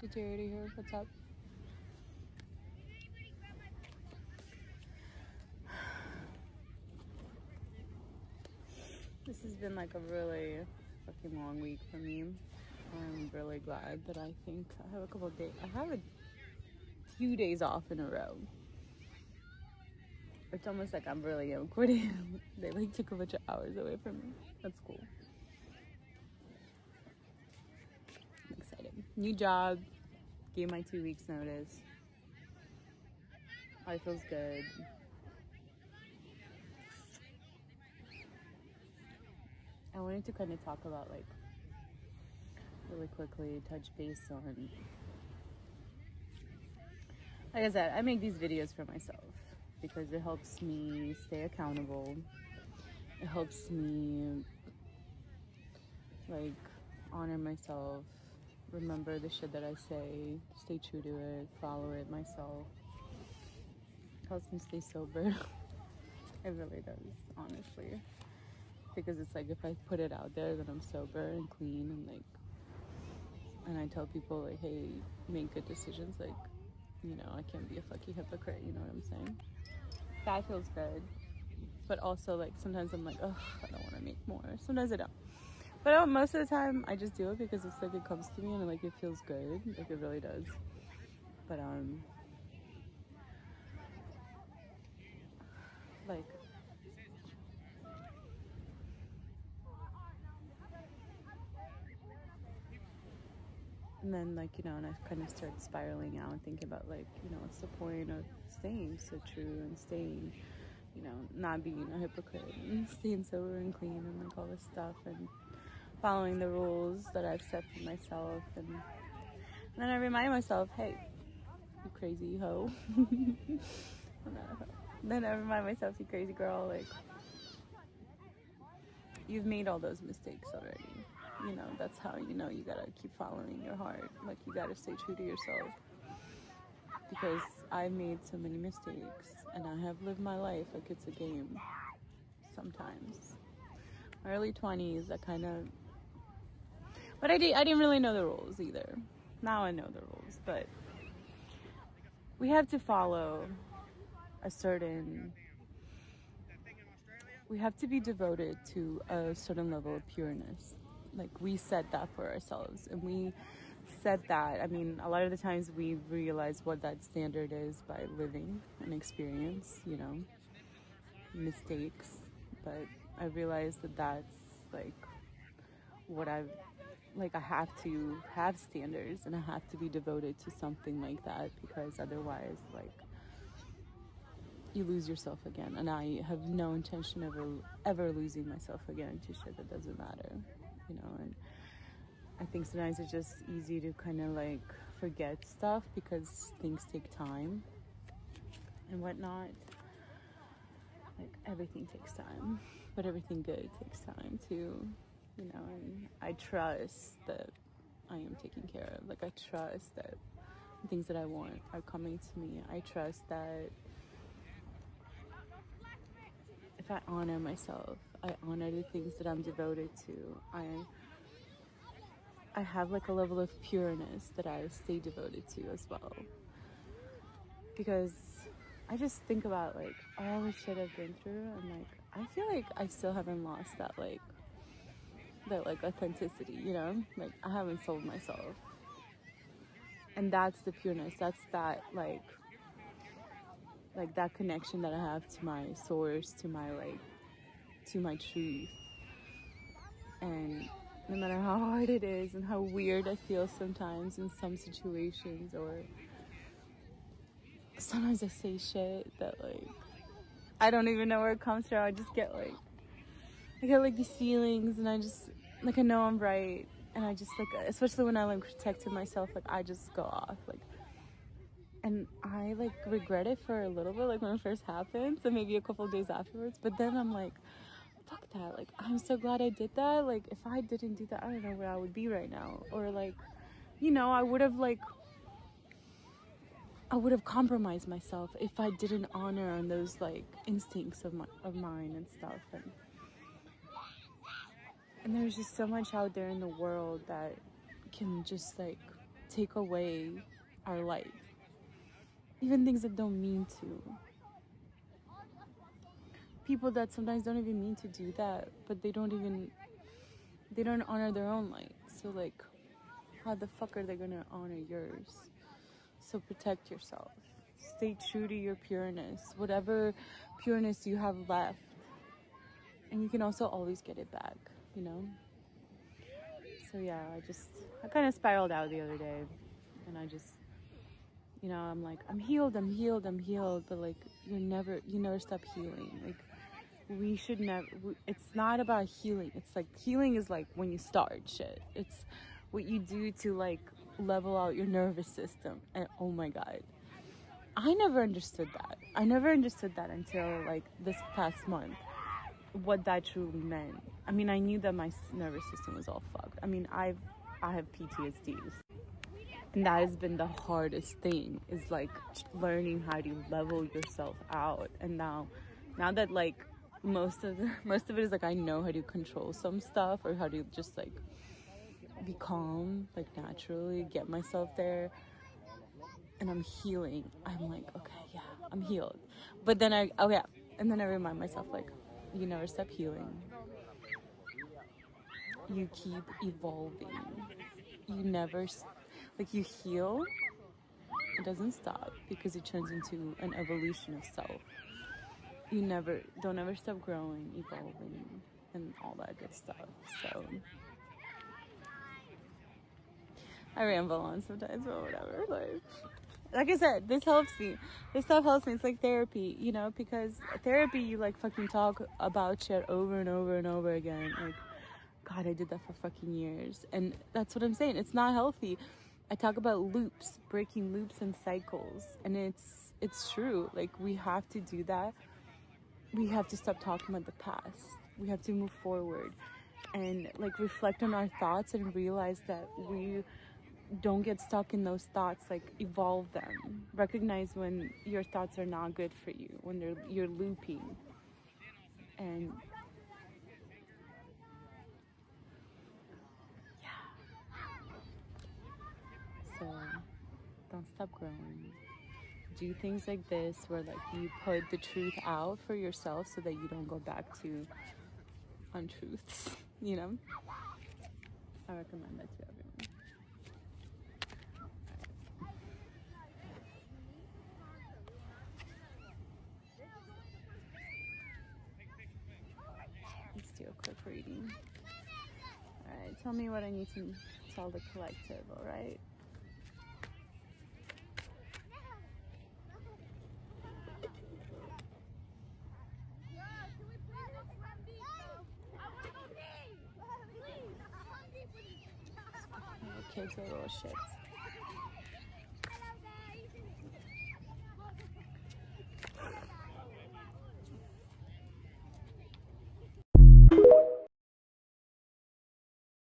Security here. What's up? This has been like a really fucking long week for me. I'm really glad that I think I have a couple of days. I have a few days off in a row. It's almost like I'm really quitting. They like took a bunch of hours away from me. That's cool. I'm excited. New job. Gave my 2 weeks notice. Life feels good. I wanted to kind of talk about like really quickly touch base on, like I said, I make these videos for myself because it helps me stay accountable. It helps me like honor myself, remember the shit that I say, stay true to it, follow it myself. It helps me stay sober. It really does, honestly. Because it's like if I put it out there that I'm sober and clean and like, and I tell people like, hey, make good decisions, like, you know, I can't be a fucking hypocrite, you know what I'm saying? That feels good. But also like sometimes I'm like, oh, I don't want to make more. Sometimes I don't. But most of the time I just do it because it's like it comes to me and like it feels good. Like it really does. But like and then like, you know, and I kind of start spiraling out and thinking about like, you know, what's the point of staying so true and staying, you know, not being a hypocrite and staying sober and clean and like all this stuff and following the rules that I've set for myself. And then I remind myself, hey, you crazy hoe. I'm not a hoe. Then I remind myself, you crazy girl, like, you've made all those mistakes already. You know, that's how you know you gotta keep following your heart. Like, you gotta stay true to yourself. Because I've made so many mistakes and I have lived my life like it's a game sometimes. My early 20s, I kind of... But I didn't really know the rules either. Now I know the rules, but we have to follow a certain... We have to be devoted to a certain level of pureness. Like, we set that for ourselves, and we said that. I mean, a lot of the times we realize what that standard is by living an experience, you know, mistakes. But I realized that that's like what I have to have standards, and I have to be devoted to something like that, because otherwise, like, you lose yourself again. And I have no intention of ever losing myself again to shit that doesn't matter, you know. And I think sometimes it's just easy to kind of like forget stuff because things take time and whatnot. Like, everything takes time, but everything good takes time too, you know. And I trust that I am taken care of. Like, I trust that the things that I want are coming to me. I trust that if I honor myself, I honor the things that I'm devoted to, I have like a level of pureness that I stay devoted to as well. Because I just think about like all the shit I've been through, and like I feel like I still haven't lost that authenticity, you know? Like, I haven't sold myself. And that's the pureness. That's that like that connection that I have to my source, to my truth. And no matter how hard it is and how weird I feel sometimes in some situations, or sometimes I say shit that like I don't even know where it comes from. I get like these feelings, and I just like, I know I'm right, and I just like, especially when I like protected myself, like I just go off like, and I like regret it for a little bit, like when it first happened, so maybe a couple of days afterwards. But then I'm like, fuck that, like I'm so glad I did that. Like, if I didn't do that, I don't know where I would be right now. Or like, you know, I would have compromised myself if I didn't honor on those like instincts of mine and stuff. And there's just so much out there in the world that can just like take away our light. Even things that don't mean to. People that sometimes don't even mean to do that, but they don't honor their own light. So like, how the fuck are they gonna honor yours? So protect yourself. Stay true to your pureness, whatever pureness you have left. And you can also always get it back, you know? So yeah, I kind of spiraled out the other day. And I just, you know, I'm like, I'm healed. But like, you never stop healing. Like, we should never, it's not about healing. It's like, healing is like when you start shit. It's what you do to like level out your nervous system. And oh my God, I never understood that. I never understood that until like this past month, what that truly meant. I mean, I knew that my nervous system was all fucked. I mean, I have PTSD. And that has been the hardest thing, is like learning how to level yourself out. And now that like most of it is like, I know how to control some stuff, or how to just like be calm, like naturally get myself there, and I'm healing. I'm like, okay, yeah, I'm healed. But then I remind myself, like, you never stop healing. You keep evolving. You never, like, you heal. It doesn't stop, because it turns into an evolution of self. Don't ever stop growing, evolving, and all that good stuff. So I ramble on sometimes, but whatever. Like I said, this helps me. This stuff helps me. It's like therapy, you know, because therapy, you like fucking talk about shit over and over and over again. Like, God, I did that for fucking years. And that's what I'm saying. It's not healthy. I talk about loops, breaking loops and cycles. And it's true. Like, we have to do that. We have to stop talking about the past. We have to move forward and like reflect on our thoughts and realize that we don't get stuck in those thoughts. Like, evolve them. Recognize when your thoughts are not good for you, when you're looping. And so don't stop growing. Do things like this, where like you put the truth out for yourself, so that you don't go back to untruths, you know? I recommend that to everyone. Let's do a quick reading. Alright, tell me what I need to tell the collective, alright? Kids are little shits.